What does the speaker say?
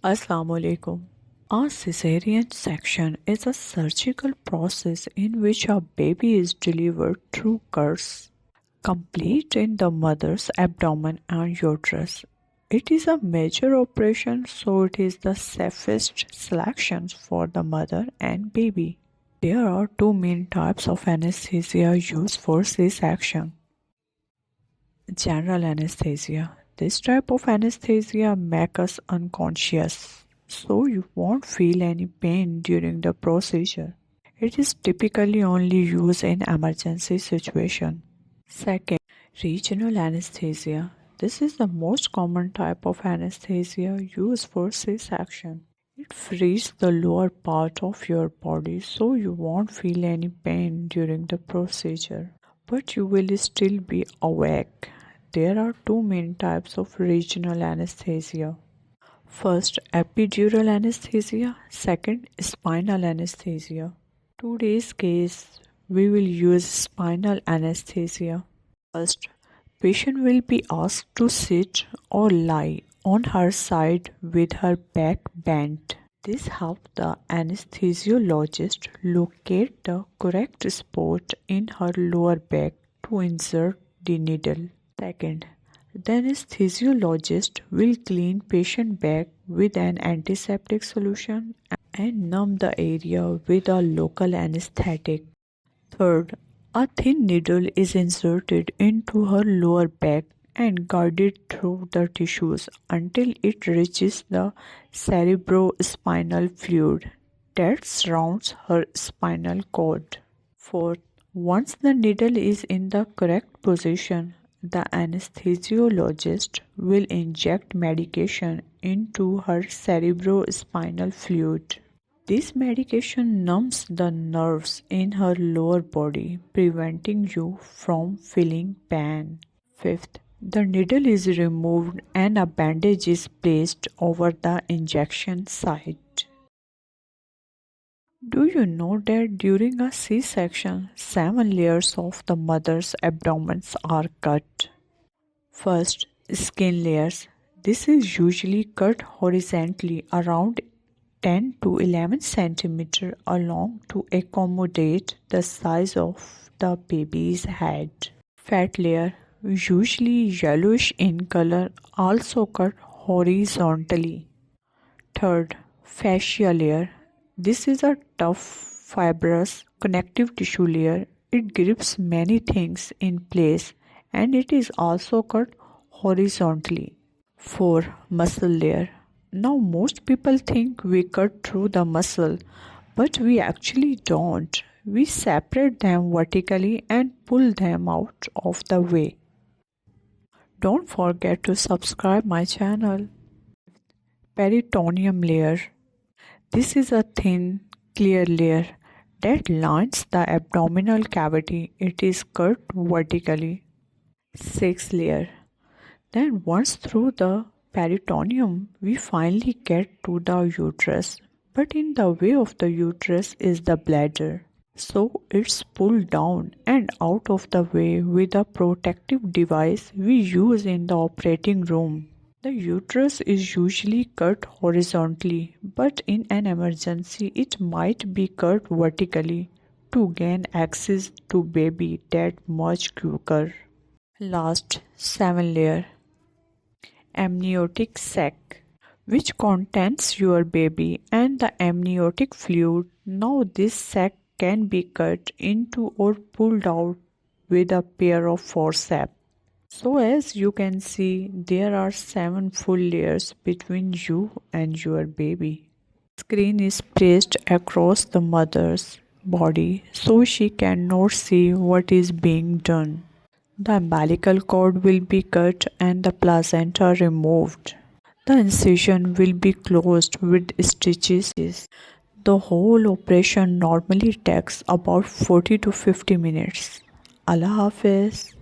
Assalamu alaikum. A cesarean section is a surgical process in which a baby is delivered through curves, complete in the mother's abdomen and uterus. It is a major operation, so it is the safest selection for the mother and baby. There are two main types of anesthesia used for C-section. General anesthesia. This type of anesthesia makes us unconscious, so you won't feel any pain during the procedure. It is typically only used in emergency situations. Second, regional anesthesia. This is the most common type of anesthesia used for C-section. It frees the lower part of your body so you won't feel any pain during the procedure, but you will still be awake. There are two main types of regional anesthesia. First, epidural anesthesia. Second, spinal anesthesia. Today's case, we will use spinal anesthesia. First, patient will be asked to sit or lie on her side with her back bent. This helps the anesthesiologist locate the correct spot in her lower back to insert the needle. Second, the anesthesiologist will clean patient back with an antiseptic solution and numb the area with a local anesthetic. Third, a thin needle is inserted into her lower back and guided through the tissues until it reaches the cerebrospinal fluid that surrounds her spinal cord. Fourth, once the needle is in the correct position, the anesthesiologist will inject medication into her cerebrospinal fluid. This medication numbs the nerves in her lower body, preventing you from feeling pain. Fifth, the needle is removed and a bandage is placed over the injection site. Do you know that during a C-section, 7 layers of the mother's abdomen are cut? First, skin layers. This is usually cut horizontally around 10 to 11 cm along to accommodate the size of the baby's head. Fat layer, usually yellowish in color, also cut horizontally. Third, fascia layer. This is a tough, fibrous, connective tissue layer. It grips many things in place and it is also cut horizontally. 4. Muscle layer. Now most people think we cut through the muscle, but we actually don't. We separate them vertically and pull them out of the way. Don't forget to subscribe my channel. Peritoneum layer. This is a thin, clear layer that lines the abdominal cavity. It is cut vertically. 6. Layer. Then once through the peritoneum, we finally get to the uterus. But in the way of the uterus is the bladder. So it's pulled down and out of the way with a protective device we use in the operating room. The uterus is usually cut horizontally, but in an emergency it might be cut vertically to gain access to baby that much quicker. Last, 7 layer. Amniotic sac, which contains your baby and the amniotic fluid. Now this sac can be cut into or pulled out with a pair of forceps. So as you can see, there are 7 full layers between you and your baby. The screen is placed across the mother's body so she cannot see what is being done. The umbilical cord will be cut and the placenta removed. The incision will be closed with stitches. The whole operation normally takes about 40 to 50 minutes. Allah Hafiz.